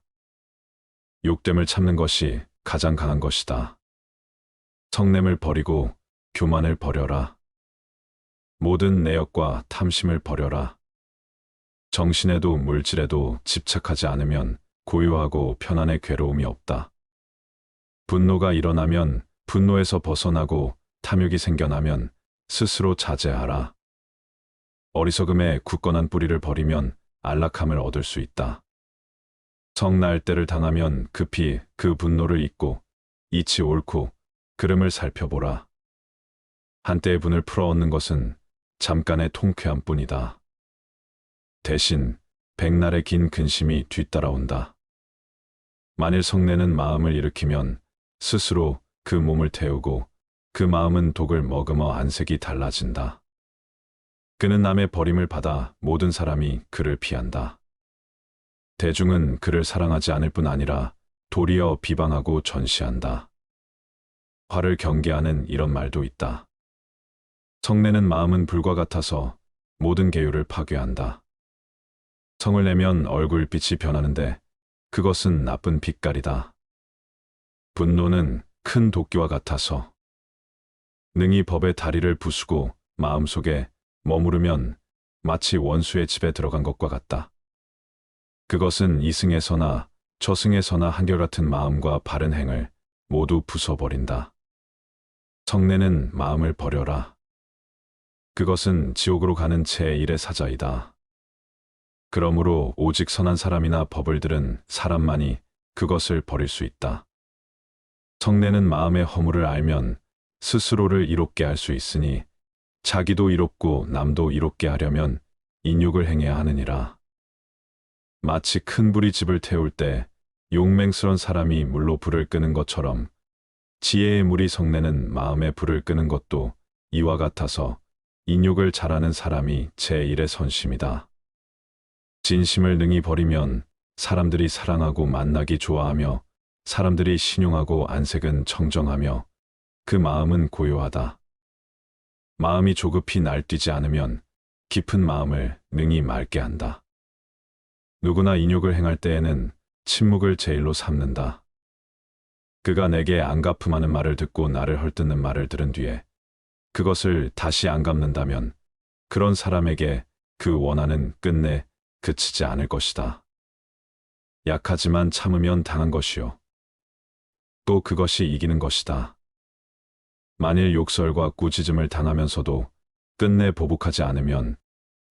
욕됨을 참는 것이 가장 강한 것이다. 성냄을 버리고 교만을 버려라. 모든 내역과 탐심을 버려라. 정신에도 물질에도 집착하지 않으면 고요하고 편안의 괴로움이 없다. 분노가 일어나면 분노에서 벗어나고 탐욕이 생겨나면 스스로 자제하라. 어리석음에 굳건한 뿌리를 버리면 안락함을 얻을 수 있다. 성날대를 당하면 급히 그 분노를 잊고 이치 옳고 그름을 살펴보라. 한때의 분을 풀어од는 것은 잠깐의 통쾌함 뿐이다. 대신 백날의 긴 근심이 뒤따라온다. 만일 성내는 마음을 일으키면 스스로 그 몸을 태우고 그 마음은 독을 머금어 안색이 달라진다. 그는 남의 버림을 받아 모든 사람이 그를 피한다. 대중은 그를 사랑하지 않을 뿐 아니라 도리어 비방하고 전시한다. 화를 경계하는 이런 말도 있다. 성내는 마음은 불과 같아서 모든 계율을 파괴한다. 성을 내면 얼굴빛이 변하는데 그것은 나쁜 빛깔이다. 분노는 큰 도끼와 같아서 능히 법의 다리를 부수고 마음속에 머무르면 마치 원수의 집에 들어간 것과 같다. 그것은 이승에서나 저승에서나 한결같은 마음과 바른 행을 모두 부숴버린다. 성내는 마음을 버려라. 그것은 지옥으로 가는 제1의 사자이다. 그러므로 오직 선한 사람이나 법을 들은 사람만이 그것을 버릴 수 있다. 성내는 마음의 허물을 알면 스스로를 이롭게 할 수 있으니 자기도 이롭고 남도 이롭게 하려면 인욕을 행해야 하느니라. 마치 큰 불이 집을 태울 때 용맹스런 사람이 물로 불을 끄는 것처럼 지혜의 물이 성내는 마음의 불을 끄는 것도 이와 같아서 인욕을 잘하는 사람이 제1의 선심이다. 진심을 능히 버리면 사람들이 사랑하고 만나기 좋아하며 사람들이 신용하고 안색은 청정하며 그 마음은 고요하다. 마음이 조급히 날뛰지 않으면 깊은 마음을 능히 맑게 한다. 누구나 인욕을 행할 때에는 침묵을 제일로 삼는다. 그가 내게 안갚음하는 말을 듣고 나를 헐뜯는 말을 들은 뒤에 그것을 다시 안 갚는다면 그런 사람에게 그 원한은 끝내 그치지 않을 것이다. 약하지만 참으면 당한 것이요. 또 그것이 이기는 것이다. 만일 욕설과 꾸짖음을 당하면서도 끝내 보복하지 않으면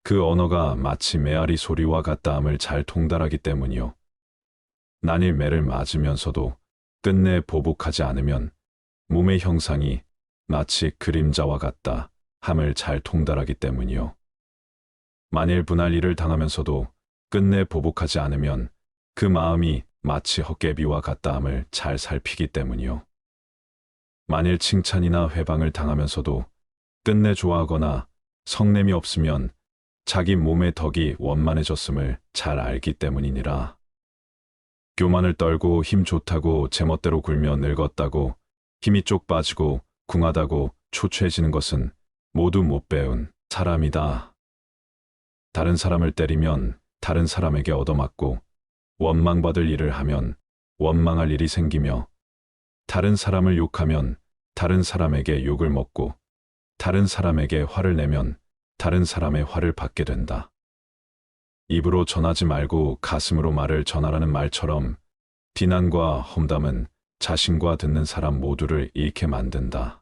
그 언어가 마치 메아리 소리와 같다함을 잘 통달하기 때문이요. 난일 매를 맞으면서도 끝내 보복하지 않으면 몸의 형상이 마치 그림자와 같다 함을 잘 통달하기 때문이요. 만일 분할 일을 당하면서도 끝내 보복하지 않으면 그 마음이 마치 헛개비와 같다함을 잘 살피기 때문이요. 만일 칭찬이나 회방을 당하면서도 끝내 좋아하거나 성냄이 없으면 자기 몸의 덕이 원만해졌음을 잘 알기 때문이니라. 교만을 떨고 힘 좋다고 제멋대로 굴며 늙었다고 힘이 쪽 빠지고 궁하다고 초췌해지는 것은 모두 못 배운 사람이다. 다른 사람을 때리면 다른 사람에게 얻어맞고 원망받을 일을 하면 원망할 일이 생기며 다른 사람을 욕하면 다른 사람에게 욕을 먹고 다른 사람에게 화를 내면 다른 사람의 화를 받게 된다. 입으로 전하지 말고 가슴으로 말을 전하라는 말처럼 비난과 험담은 자신과 듣는 사람 모두를 잃게 만든다.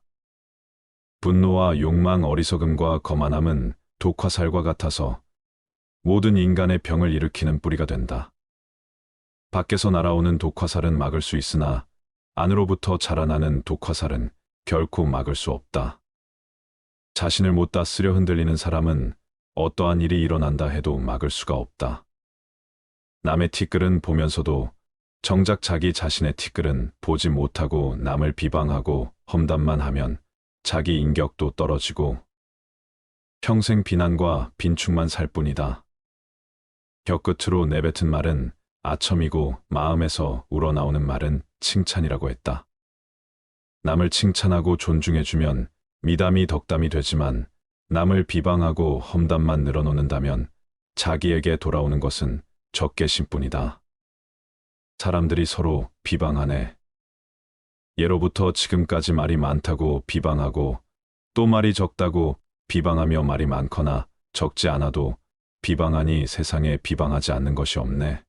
분노와 욕망, 어리석음과 거만함은 독화살과 같아서 모든 인간의 병을 일으키는 뿌리가 된다. 밖에서 날아오는 독화살은 막을 수 있으나 안으로부터 자라나는 독화살은 결코 막을 수 없다. 자신을 못다 쓰려 흔들리는 사람은 어떠한 일이 일어난다 해도 막을 수가 없다. 남의 티끌은 보면서도 정작 자기 자신의 티끌은 보지 못하고 남을 비방하고 험담만 하면 자기 인격도 떨어지고 평생 비난과 빈축만 살 뿐이다. 혀끝으로 내뱉은 말은 아첨이고 마음에서 우러나오는 말은 칭찬이라고 했다. 남을 칭찬하고 존중해주면 미담이 덕담이 되지만 남을 비방하고 험담만 늘어놓는다면 자기에게 돌아오는 것은 적개심뿐이다. 사람들이 서로 비방하네. 예로부터 지금까지 말이 많다고 비방하고 또 말이 적다고 비방하며 말이 많거나 적지 않아도 비방하니 세상에 비방하지 않는 것이 없네.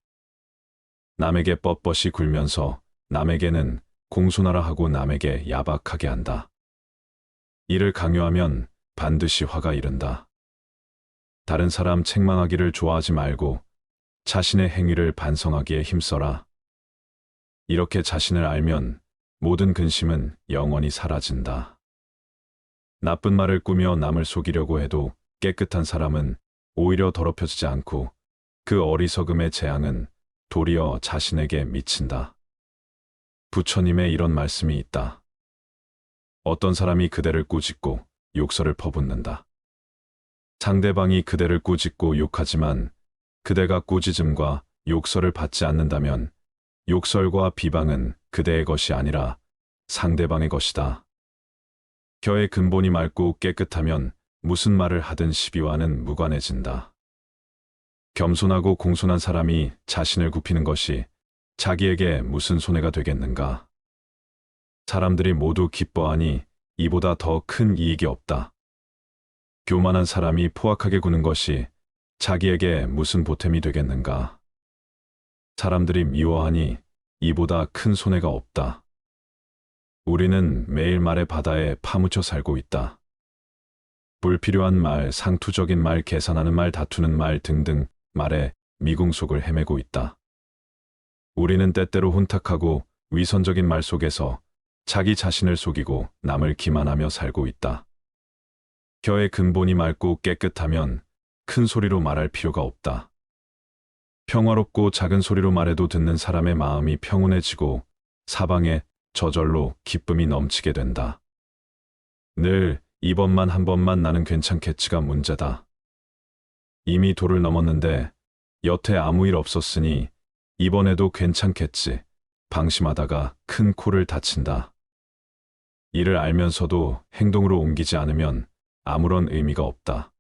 남에게 뻣뻣이 굴면서 남에게는 공손하라 하고 남에게 야박하게 한다. 이를 강요하면 반드시 화가 이른다. 다른 사람 책망하기를 좋아하지 말고 자신의 행위를 반성하기에 힘써라. 이렇게 자신을 알면 모든 근심은 영원히 사라진다. 나쁜 말을 꾸며 남을 속이려고 해도 깨끗한 사람은 오히려 더럽혀지지 않고 그 어리석음의 재앙은 도리어 자신에게 미친다. 부처님의 이런 말씀이 있다. 어떤 사람이 그대를 꾸짖고 욕설을 퍼붓는다. 상대방이 그대를 꾸짖고 욕하지만 그대가 꾸짖음과 욕설을 받지 않는다면 욕설과 비방은 그대의 것이 아니라 상대방의 것이다. 혀의 근본이 맑고 깨끗하면 무슨 말을 하든 시비와는 무관해진다. 겸손하고 공손한 사람이 자신을 굽히는 것이 자기에게 무슨 손해가 되겠는가? 사람들이 모두 기뻐하니 이보다 더 큰 이익이 없다. 교만한 사람이 포악하게 구는 것이 자기에게 무슨 보탬이 되겠는가? 사람들이 미워하니 이보다 큰 손해가 없다. 우리는 매일 말의 바다에 파묻혀 살고 있다. 불필요한 말, 상투적인 말, 계산하는 말, 다투는 말 등등 말에 미궁 속을 헤매고 있다. 우리는 때때로 혼탁하고 위선적인 말 속에서 자기 자신을 속이고 남을 기만하며 살고 있다. 혀의 근본이 맑고 깨끗하면 큰 소리로 말할 필요가 없다. 평화롭고 작은 소리로 말해도 듣는 사람의 마음이 평온해지고 사방에 저절로 기쁨이 넘치게 된다. 늘 이번만 한 번만 나는 괜찮겠지가 문제다. 이미 도를 넘었는데 여태 아무 일 없었으니 이번에도 괜찮겠지. 방심하다가 큰 코를 다친다. 이를 알면서도 행동으로 옮기지 않으면 아무런 의미가 없다.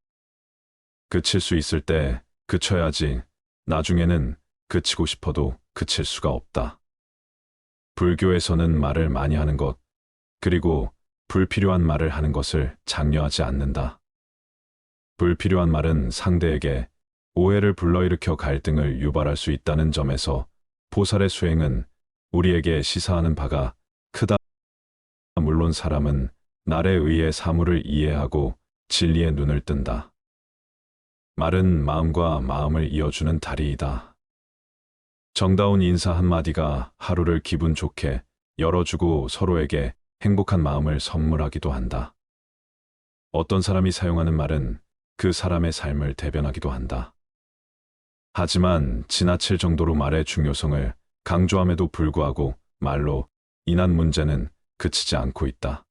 그칠 수 있을 때 그쳐야지. 나중에는 그치고 싶어도 그칠 수가 없다. 불교에서는 말을 많이 하는 것, 그리고 불필요한 말을 하는 것을 장려하지 않는다. 불필요한 말은 상대에게 오해를 불러일으켜 갈등을 유발할 수 있다는 점에서 보살의 수행은 우리에게 시사하는 바가 크다. 물론 사람은 날에 의해 사물을 이해하고 진리의 눈을 뜬다. 말은 마음과 마음을 이어주는 다리이다. 정다운 인사 한마디가 하루를 기분 좋게 열어주고 서로에게 행복한 마음을 선물하기도 한다. 어떤 사람이 사용하는 말은 그 사람의 삶을 대변하기도 한다. 하지만 지나칠 정도로 말의 중요성을 강조함에도 불구하고 말로 인한 문제는 그치지 않고 있다.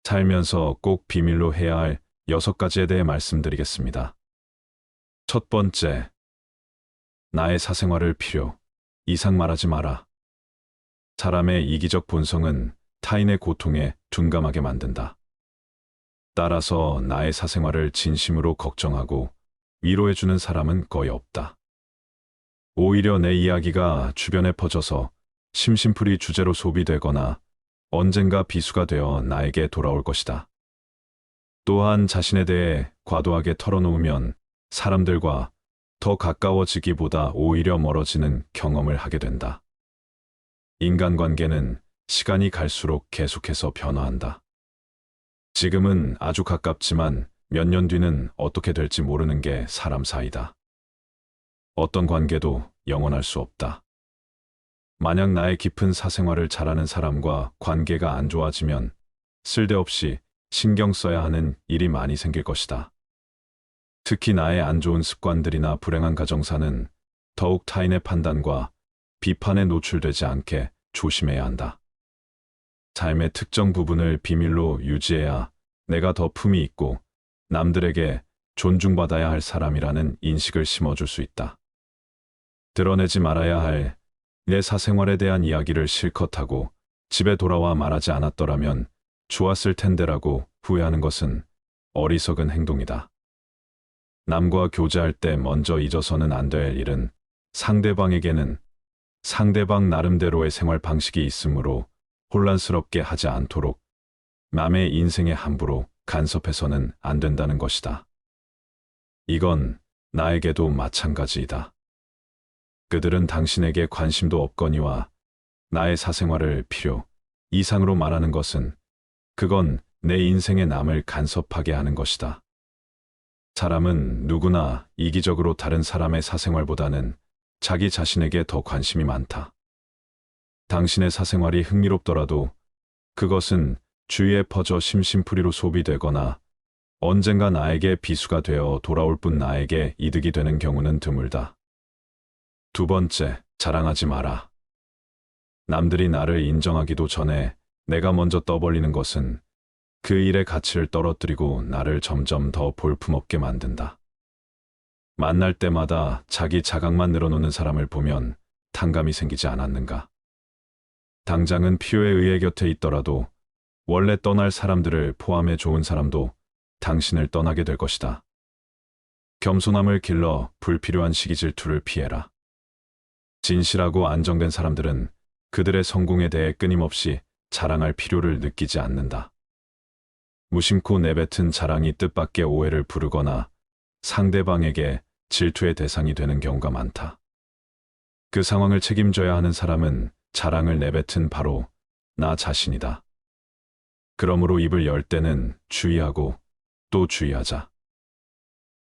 살면서 꼭 비밀로 해야 할 6가지에 대해 말씀드리겠습니다. 첫 번째, 나의 사생활을 필요 이상 말하지 마라. 사람의 이기적 본성은 타인의 고통에 둔감하게 만든다. 따라서 나의 사생활을 진심으로 걱정하고 위로해주는 사람은 거의 없다. 오히려 내 이야기가 주변에 퍼져서 심심풀이 주제로 소비되거나 언젠가 비수가 되어 나에게 돌아올 것이다. 또한 자신에 대해 과도하게 털어놓으면 사람들과 더 가까워지기보다 오히려 멀어지는 경험을 하게 된다. 인간관계는 시간이 갈수록 계속해서 변화한다. 지금은 아주 가깝지만 몇 년 뒤는 어떻게 될지 모르는 게 사람 사이다. 어떤 관계도 영원할 수 없다. 만약 나의 깊은 사생활을 잘 아는 사람과 관계가 안 좋아지면 쓸데없이 신경 써야 하는 일이 많이 생길 것이다. 특히 나의 안 좋은 습관들이나 불행한 가정사는 더욱 타인의 판단과 비판에 노출되지 않게 조심해야 한다. 삶의 특정 부분을 비밀로 유지해야 내가 더 품이 있고 남들에게 존중받아야 할 사람이라는 인식을 심어줄 수 있다. 드러내지 말아야 할 내 사생활에 대한 이야기를 실컷 하고 집에 돌아와 말하지 않았더라면 좋았을 텐데라고 후회하는 것은 어리석은 행동이다. 남과 교제할 때 먼저 잊어서는 안 될 일은 상대방에게는 상대방 나름대로의 생활 방식이 있으므로 혼란스럽게 하지 않도록 남의 인생에 함부로 간섭해서는 안 된다는 것이다. 이건 나에게도 마찬가지이다. 그들은 당신에게 관심도 없거니와 나의 사생활을 필요 이상으로 말하는 것은 그건 내 인생에 남을 간섭하게 하는 것이다. 사람은 누구나 이기적으로 다른 사람의 사생활보다는 자기 자신에게 더 관심이 많다. 당신의 사생활이 흥미롭더라도 그것은 주위에 퍼져 심심풀이로 소비되거나 언젠가 나에게 비수가 되어 돌아올 뿐 나에게 이득이 되는 경우는 드물다. 두 번째, 자랑하지 마라. 남들이 나를 인정하기도 전에 내가 먼저 떠벌리는 것은 그 일의 가치를 떨어뜨리고 나를 점점 더 볼품없게 만든다. 만날 때마다 자기 자각만 늘어놓는 사람을 보면 탕감이 생기지 않았는가? 당장은 필요에 의해 곁에 있더라도 원래 떠날 사람들을 포함해 좋은 사람도 당신을 떠나게 될 것이다. 겸손함을 길러 불필요한 시기 질투를 피해라. 진실하고 안정된 사람들은 그들의 성공에 대해 끊임없이 자랑할 필요를 느끼지 않는다. 무심코 내뱉은 자랑이 뜻밖의 오해를 부르거나 상대방에게 질투의 대상이 되는 경우가 많다. 그 상황을 책임져야 하는 사람은 자랑을 내뱉은 바로 나 자신이다. 그러므로 입을 열 때는 주의하고 또 주의하자.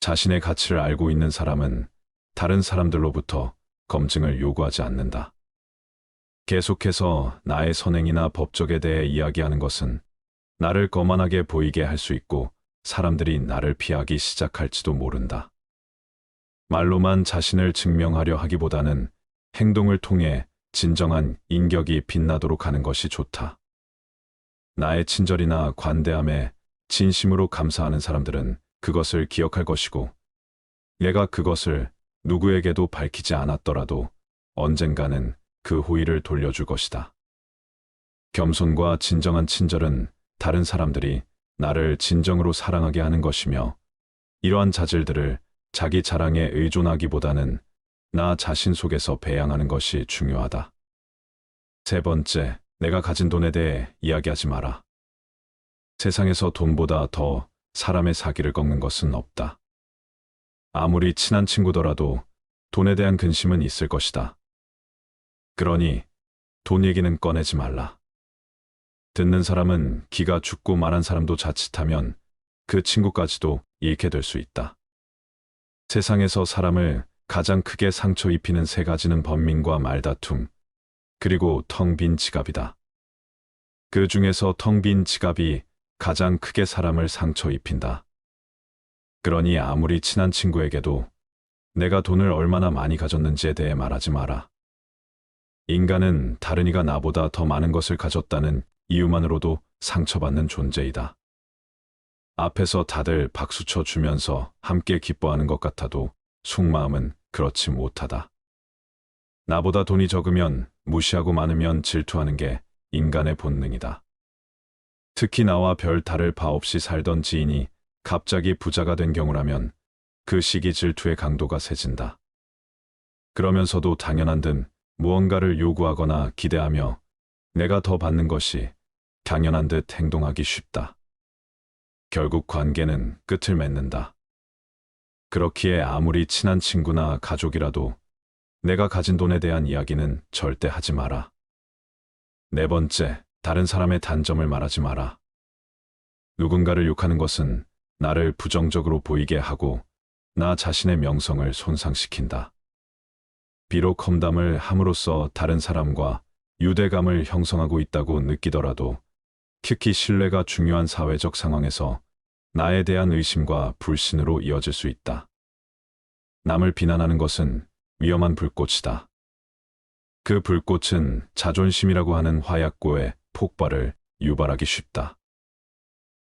자신의 가치를 알고 있는 사람은 다른 사람들로부터 검증을 요구하지 않는다. 계속해서 나의 선행이나 법적에 대해 이야기하는 것은 나를 거만하게 보이게 할 수 있고 사람들이 나를 피하기 시작할지도 모른다. 말로만 자신을 증명하려 하기보다는 행동을 통해 진정한 인격이 빛나도록 하는 것이 좋다. 나의 친절이나 관대함에 진심으로 감사하는 사람들은 그것을 기억할 것이고, 내가 그것을 누구에게도 밝히지 않았더라도 언젠가는 그 호의를 돌려줄 것이다. 겸손과 진정한 친절은 다른 사람들이 나를 진정으로 사랑하게 하는 것이며, 이러한 자질들을 자기 자랑에 의존하기보다는 나 자신 속에서 배양하는 것이 중요하다. 세 번째, 내가 가진 돈에 대해 이야기하지 마라. 세상에서 돈보다 더 사람의 사기를 꺾는 것은 없다. 아무리 친한 친구더라도 돈에 대한 근심은 있을 것이다. 그러니 돈 얘기는 꺼내지 말라. 듣는 사람은 기가 죽고 말한 사람도 자칫하면 그 친구까지도 잃게 될 수 있다. 세상에서 사람을 가장 크게 상처 입히는 세 가지는 번민과 말다툼, 그리고 텅 빈 지갑이다. 그 중에서 텅 빈 지갑이 가장 크게 사람을 상처 입힌다. 그러니 아무리 친한 친구에게도 내가 돈을 얼마나 많이 가졌는지에 대해 말하지 마라. 인간은 다른 이가 나보다 더 많은 것을 가졌다는 이유만으로도 상처받는 존재이다. 앞에서 다들 박수쳐 주면서 함께 기뻐하는 것 같아도 속마음은 그렇지 못하다. 나보다 돈이 적으면 무시하고 많으면 질투하는 게 인간의 본능이다. 특히 나와 별 다를 바 없이 살던 지인이 갑자기 부자가 된 경우라면 그 시기 질투의 강도가 세진다. 그러면서도 당연한 듯 무언가를 요구하거나 기대하며 내가 더 받는 것이 당연한 듯 행동하기 쉽다. 결국 관계는 끝을 맺는다. 그렇기에 아무리 친한 친구나 가족이라도 내가 가진 돈에 대한 이야기는 절대 하지 마라. 네 번째, 다른 사람의 단점을 말하지 마라. 누군가를 욕하는 것은 나를 부정적으로 보이게 하고 나 자신의 명성을 손상시킨다. 비록 험담을 함으로써 다른 사람과 유대감을 형성하고 있다고 느끼더라도 특히 신뢰가 중요한 사회적 상황에서 나에 대한 의심과 불신으로 이어질 수 있다. 남을 비난하는 것은 위험한 불꽃이다. 그 불꽃은 자존심이라고 하는 화약고에 폭발을 유발하기 쉽다.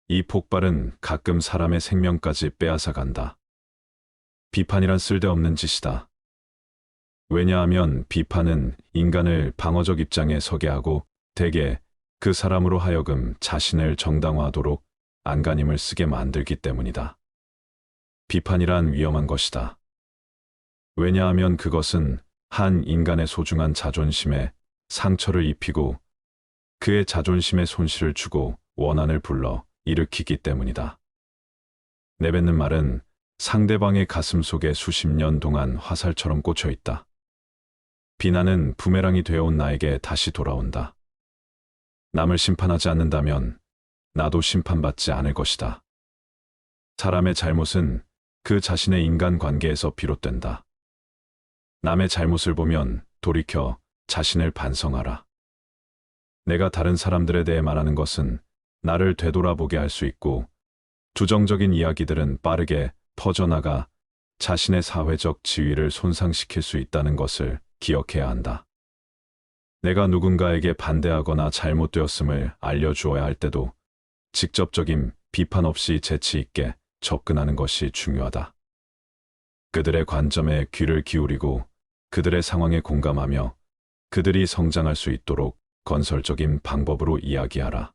이 폭발은 가끔 사람의 생명까지 빼앗아 간다. 비판이란 쓸데없는 짓이다. 왜냐하면 비판은 인간을 방어적 입장에 서게 하고 대개 그 사람으로 하여금 자신을 정당화하도록 안간힘을 쓰게 만들기 때문이다. 비판이란 위험한 것이다. 왜냐하면 그것은 한 인간의 소중한 자존심에 상처를 입히고 그의 자존심에 손실을 주고 원한을 불러 일으키기 때문이다. 내뱉는 말은 상대방의 가슴 속에 수십 년 동안 화살처럼 꽂혀 있다. 비난은 부메랑이 되어온 나에게 다시 돌아온다. 남을 심판하지 않는다면 나도 심판받지 않을 것이다. 사람의 잘못은 그 자신의 인간관계에서 비롯된다. 남의 잘못을 보면 돌이켜 자신을 반성하라. 내가 다른 사람들에 대해 말하는 것은 나를 되돌아보게 할 수 있고, 부정적인 이야기들은 빠르게 퍼져나가 자신의 사회적 지위를 손상시킬 수 있다는 것을 기억해야 한다. 내가 누군가에게 반대하거나 잘못되었음을 알려주어야 할 때도 직접적인 비판 없이 재치 있게 접근하는 것이 중요하다. 그들의 관점에 귀를 기울이고 그들의 상황에 공감하며 그들이 성장할 수 있도록 건설적인 방법으로 이야기하라.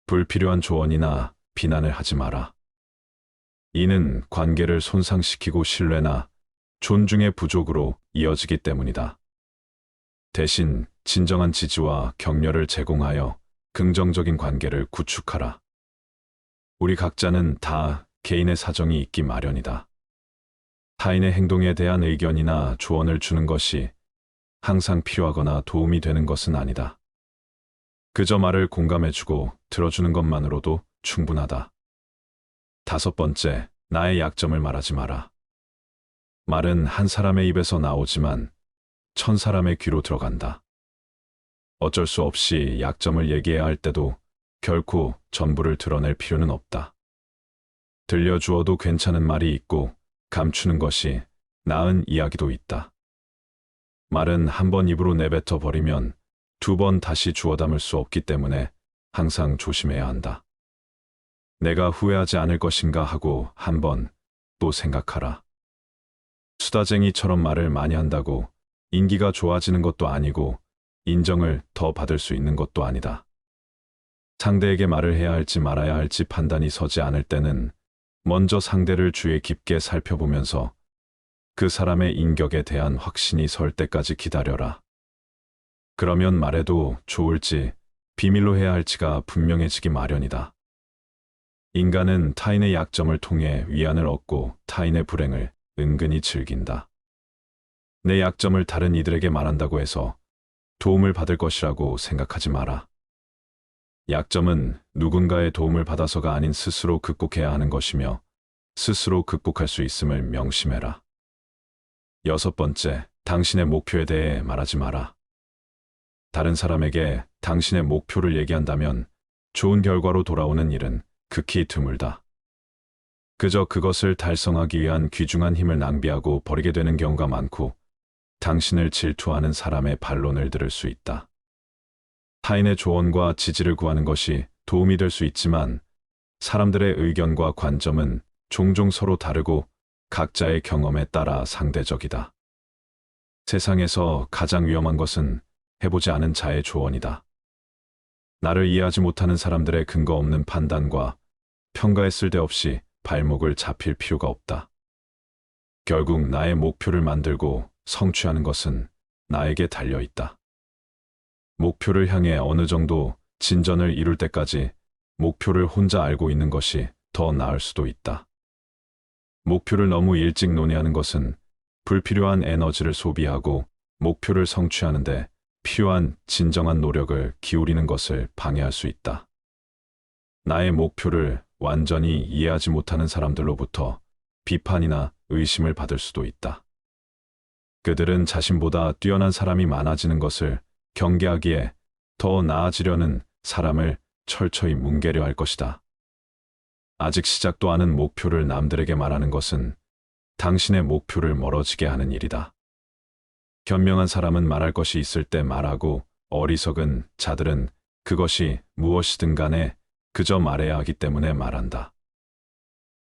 불필요한 조언이나 비난을 하지 마라. 이는 관계를 손상시키고 신뢰나 존중의 부족으로 이어지기 때문이다. 대신 진정한 지지와 격려를 제공하여 긍정적인 관계를 구축하라. 우리 각자는 다 개인의 사정이 있기 마련이다. 타인의 행동에 대한 의견이나 조언을 주는 것이 항상 필요하거나 도움이 되는 것은 아니다. 그저 말을 공감해주고 들어주는 것만으로도 충분하다. 5번째, 나의 약점을 말하지 마라. 말은 한 사람의 입에서 나오지만 1000사람의 귀로 들어간다. 어쩔 수 없이 약점을 얘기해야 할 때도 결코 전부를 드러낼 필요는 없다. 들려주어도 괜찮은 말이 있고 감추는 것이 나은 이야기도 있다. 말은 한 번 입으로 내뱉어 버리면 2번 다시 주워 담을 수 없기 때문에 항상 조심해야 한다. 내가 후회하지 않을 것인가 하고 한 번 또 생각하라. 수다쟁이처럼 말을 많이 한다고 인기가 좋아지는 것도 아니고 인정을 더 받을 수 있는 것도 아니다. 상대에게 말을 해야 할지 말아야 할지 판단이 서지 않을 때는 먼저 상대를 주의 깊게 살펴보면서 그 사람의 인격에 대한 확신이 설 때까지 기다려라. 그러면 말해도 좋을지 비밀로 해야 할지가 분명해지기 마련이다. 인간은 타인의 약점을 통해 위안을 얻고 타인의 불행을 은근히 즐긴다. 내 약점을 다른 이들에게 말한다고 해서 도움을 받을 것이라고 생각하지 마라. 약점은 누군가의 도움을 받아서가 아닌 스스로 극복해야 하는 것이며 스스로 극복할 수 있음을 명심해라. 6번째, 당신의 목표에 대해 말하지 마라. 다른 사람에게 당신의 목표를 얘기한다면 좋은 결과로 돌아오는 일은 극히 드물다. 그저 그것을 달성하기 위한 귀중한 힘을 낭비하고 버리게 되는 경우가 많고 당신을 질투하는 사람의 반론을 들을 수 있다. 타인의 조언과 지지를 구하는 것이 도움이 될 수 있지만 사람들의 의견과 관점은 종종 서로 다르고 각자의 경험에 따라 상대적이다. 세상에서 가장 위험한 것은 해보지 않은 자의 조언이다. 나를 이해하지 못하는 사람들의 근거 없는 판단과 평가에 쓸데없이 발목을 잡힐 필요가 없다. 결국 나의 목표를 만들고 성취하는 것은 나에게 달려있다. 목표를 향해 어느 정도 진전을 이룰 때까지 목표를 혼자 알고 있는 것이 더 나을 수도 있다. 목표를 너무 일찍 논의하는 것은 불필요한 에너지를 소비하고 목표를 성취하는데 필요한 진정한 노력을 기울이는 것을 방해할 수 있다. 나의 목표를 완전히 이해하지 못하는 사람들로부터 비판이나 의심을 받을 수도 있다. 그들은 자신보다 뛰어난 사람이 많아지는 것을 경계하기에 더 나아지려는 사람을 철저히 뭉개려 할 것이다. 아직 시작도 않은 목표를 남들에게 말하는 것은 당신의 목표를 멀어지게 하는 일이다. 현명한 사람은 말할 것이 있을 때 말하고 어리석은 자들은 그것이 무엇이든 간에 그저 말해야 하기 때문에 말한다.